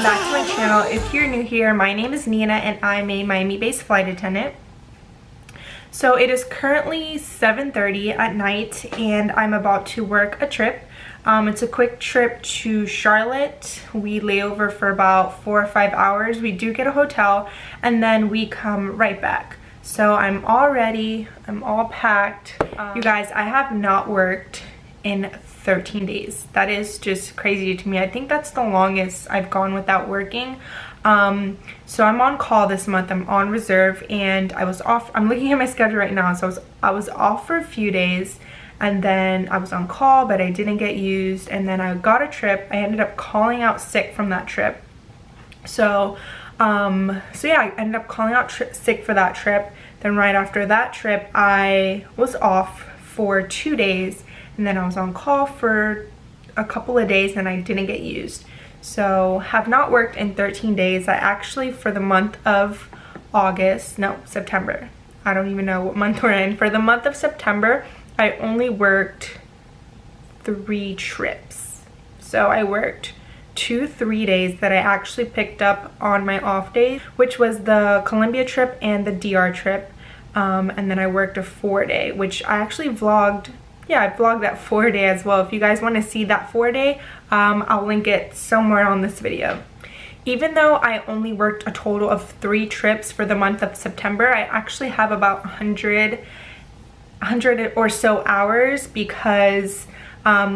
welcome back to my channel. If you're new here, my name is Nina and I'm a Miami-based flight attendant. So it is currently 7:30 at night and I'm about to work a trip. It's a quick trip to Charlotte. We lay over for about 4 or 5 hours. We do get a hotel and then we come right back. So I'm all ready, I'm all packed. You guys, I have not worked in 13 days. That is just crazy to me. I think that's the longest I've gone without working. So I'm on call this month. I'm on reserve and I was off. I'm looking at my schedule right now. So I was off for a few days and then I was on call, but I didn't get used. And then I got a trip. I ended up calling out sick from that trip. So yeah, I ended up calling out sick for that trip. Then right after that trip, I was off for 2 days. And then I was on call for a couple of days and I didn't get used. So have not worked in 13 days. I actually, for the month of September. I don't even know what month we're in. For the month of September, I only worked 3 trips. So I worked 2 3-days that I actually picked up on my off days, which was the Colombia trip and the DR trip. And then I worked a 4-day, which I actually vlogged. Yeah, I vlogged that 4-day as well. If you guys want to see that 4-day, I'll link it somewhere on this video. Even though I only worked a total of 3 trips for the month of September, I actually have about 100 or so hours because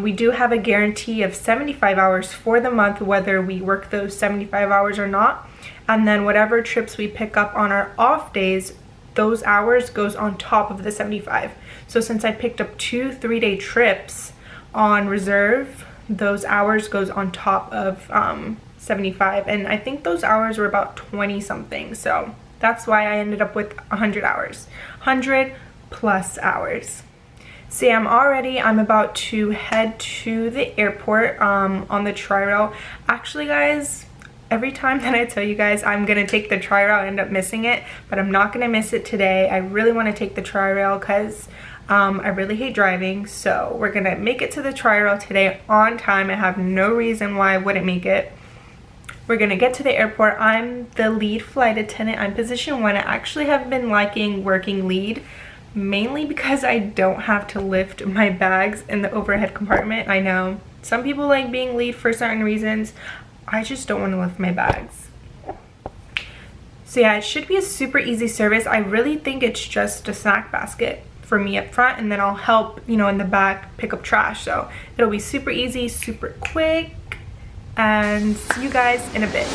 we do have a guarantee of 75 hours for the month, whether we work those 75 hours or not. And then whatever trips we pick up on our off days, those hours goes on top of the 75. So since I picked up 2 3-day trips on reserve, those hours goes on top of 75. And I think those hours were about 20 something. So that's why I ended up with 100 hours, 100 plus hours. So yeah, I'm about to head to the airport on the tri-rail. Actually guys, every time that I tell you guys I'm gonna take the tri-rail, I end up missing it, but I'm not gonna miss it today. I really want to take the tri-rail because I really hate driving. So we're gonna make it to the tri-rail today on time. I have no reason why I wouldn't make it. We're gonna get to the airport. I'm the lead flight attendant. I'm position 1. I actually have been liking working lead, mainly because I don't have to lift my bags in the overhead compartment. I know some people like being lead for certain reasons. I just don't want to lift my bags. So yeah, it should be a super easy service. I really think it's just a snack basket for me up front, and then I'll help, you know, in the back pick up trash. So it'll be super easy, super quick, and see you guys in a bit.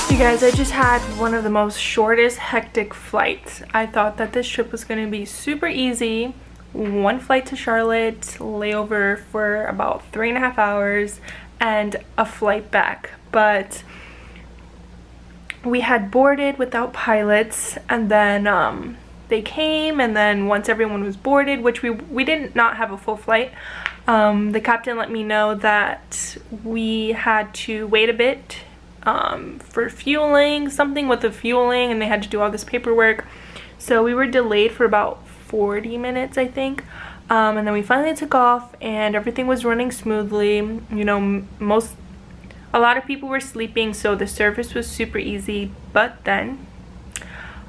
You guys, I just had one of the most shortest hectic flights. I thought that this trip was going to be super easy. 1 flight to Charlotte, layover for about 3.5 hours, and a flight back. But we had boarded without pilots, and then they came, and then once everyone was boarded, which we did not have a full flight, the captain let me know that we had to wait a bit for fueling, something with the fueling, and they had to do all this paperwork. So we were delayed for about 40 minutes, I think. And then we finally took off and everything was running smoothly. You know, a lot of people were sleeping, so the service was super easy. But then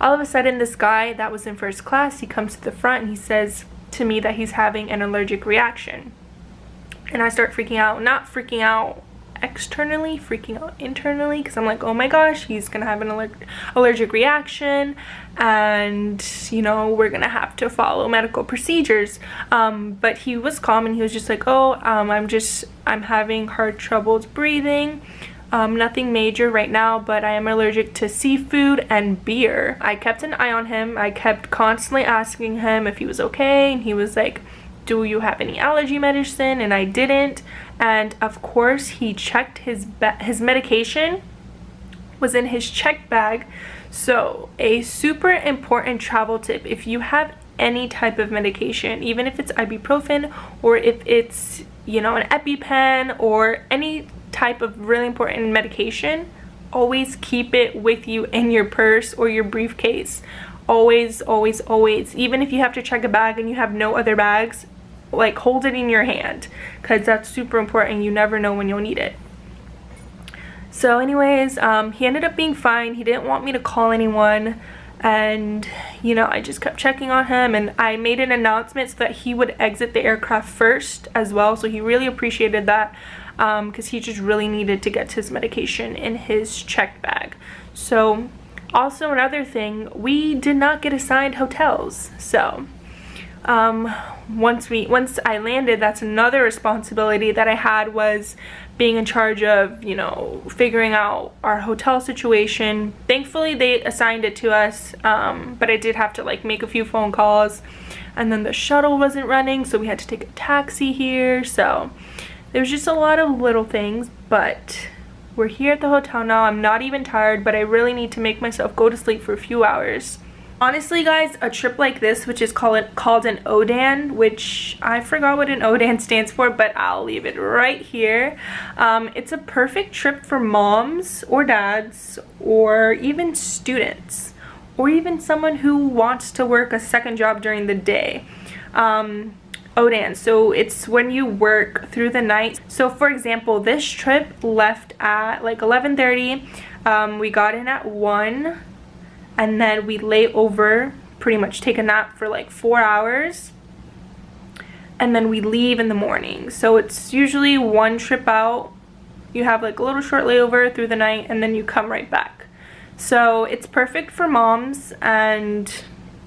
all of a sudden, this guy that was in first class, he comes to the front and he says to me that he's having an allergic reaction. And I start freaking out. Not freaking out externally, freaking out internally, because I'm like, oh my gosh, he's gonna have an allergic reaction, and you know, we're gonna have to follow medical procedures. But he was calm, and he was just like, oh, I'm having hard troubles breathing. Nothing major right now, but I am allergic to seafood and beer. I kept an eye on him. I kept constantly asking him if he was okay, and he was like, do you have any allergy medicine? And I didn't. And of course, he checked his medication was in his check bag. So a super important travel tip: if you have any type of medication, even if it's ibuprofen or if it's, you know, an EpiPen or any type of really important medication, always keep it with you in your purse or your briefcase. Always, always, always. Even if you have to check a bag and you have no other bags, like, hold it in your hand, because that's super important. You never know when you'll need it. So anyways, he ended up being fine. He didn't want me to call anyone, and you know, I just kept checking on him, and I made an announcement so that he would exit the aircraft first as well. So he really appreciated that, because he just really needed to get his medication in his check bag. So also another thing, we did not get assigned hotels. So once I landed, that's another responsibility that I had, was being in charge of, you know, figuring out our hotel situation. Thankfully they assigned it to us, but I did have to like make a few phone calls, and then the shuttle wasn't running, so we had to take a taxi here. So there was just a lot of little things, but we're here at the hotel now. I'm not even tired, but I really need to make myself go to sleep for a few hours. Honestly guys, a trip like this, which is called an ODAN, which I forgot what an ODAN stands for, but I'll leave it right here. It's a perfect trip for moms or dads, or even students, or even someone who wants to work a second job during the day. ODAN, so it's when you work through the night. So for example, this trip left at like 11:30. We got in at 1, and then we lay over, pretty much take a nap for like 4 hours, and then we leave in the morning. So it's usually one trip out. You have like a little short layover through the night, and then you come right back. So it's perfect for moms and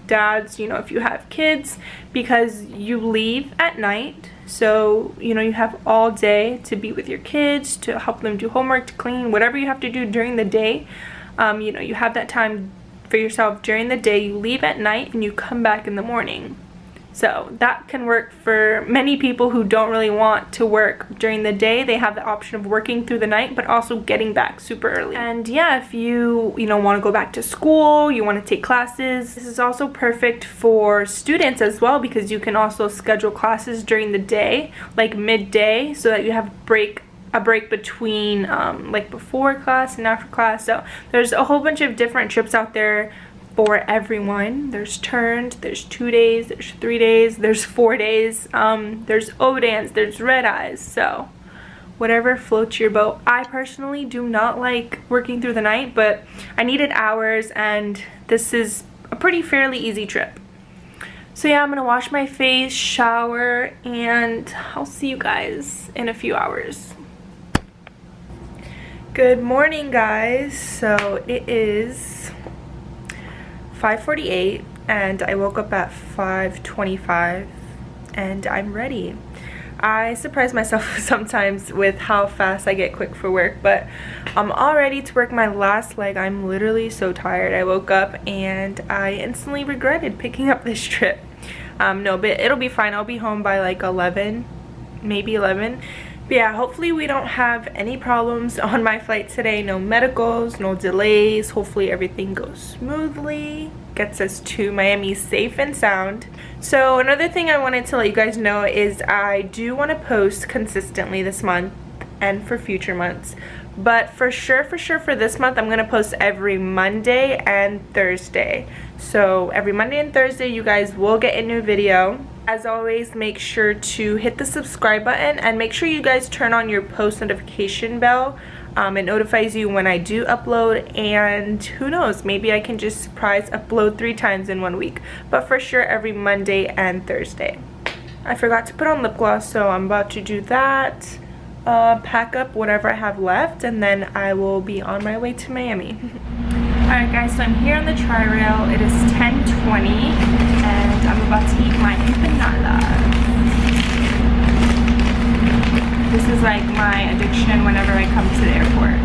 dads, you know, if you have kids, because you leave at night. So, you know, you have all day to be with your kids, to help them do homework, to clean, whatever you have to do during the day. You know, you have that time for yourself during the day. You leave at night and you come back in the morning. So that can work for many people who don't really want to work during the day. They have the option of working through the night, but also getting back super early. And yeah, if you know, want to go back to school, you want to take classes, this is also perfect for students as well, because you can also schedule classes during the day, like midday, so that you have a break between like before class and after class. So there's a whole bunch of different trips out there for everyone. There's turned, there's 2 days, there's 3 days, there's 4 days, there's ODANs, there's red eyes. So whatever floats your boat. I personally do not like working through the night, but I needed hours, and this is a pretty fairly easy trip. So yeah, I'm gonna wash my face, shower, and I'll see you guys in a few hours. Good morning guys. So it is 5:48 and I woke up at 5:25 and I'm ready. I surprise myself sometimes with how fast I get quick for work, but I'm all ready to work my last leg. I'm literally so tired. I woke up and I instantly regretted picking up this trip. No, but it'll be fine. I'll be home by like 11, maybe 11. But yeah, hopefully we don't have any problems on my flight today. No medicals, no delays. Hopefully everything goes smoothly, gets us to Miami safe and sound. So another thing I wanted to let you guys know is I do want to post consistently this month and for future months. But for sure for this month, I'm going to post every Monday and Thursday. So every Monday and Thursday, you guys will get a new video. As always, make sure to hit the subscribe button and make sure you guys turn on your post notification bell. It notifies you when I do upload, and who knows, maybe I can just surprise upload 3 times in 1 week. But for sure every Monday and Thursday. I forgot to put on lip gloss, so I'm about to do that. pack up whatever I have left, and then I will be on my way to Miami. Alright guys, so I'm here on the tri-rail. It is 10:20 and I'm about to eat my empanada. This is like my addiction whenever I come to the airport.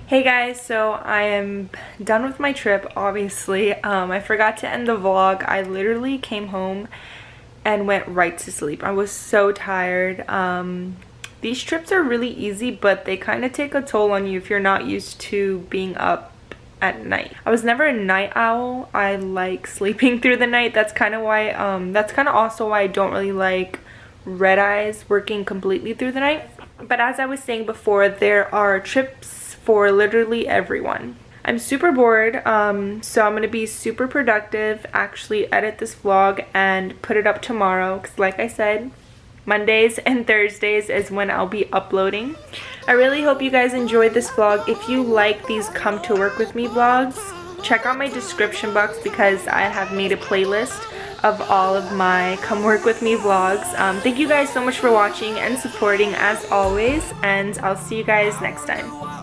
Hey guys, so I am done with my trip, obviously. I forgot to end the vlog. I literally came home and went right to sleep. I was so tired. These trips are really easy, but they kind of take a toll on you if you're not used to being up at night. I was never a night owl. I like sleeping through the night. That's kind of why, that's kind of also why I don't really like red eyes working completely through the night. But as I was saying before, there are trips for literally everyone. I'm super bored, so I'm gonna be super productive, actually edit this vlog and put it up tomorrow, because like I said, Mondays and Thursdays is when I'll be uploading. I really hope you guys enjoyed this vlog. If you like these come to work with me vlogs, check out my description box because I have made a playlist of all of my come work with me vlogs. Thank you guys so much for watching and supporting as always, and I'll see you guys next time.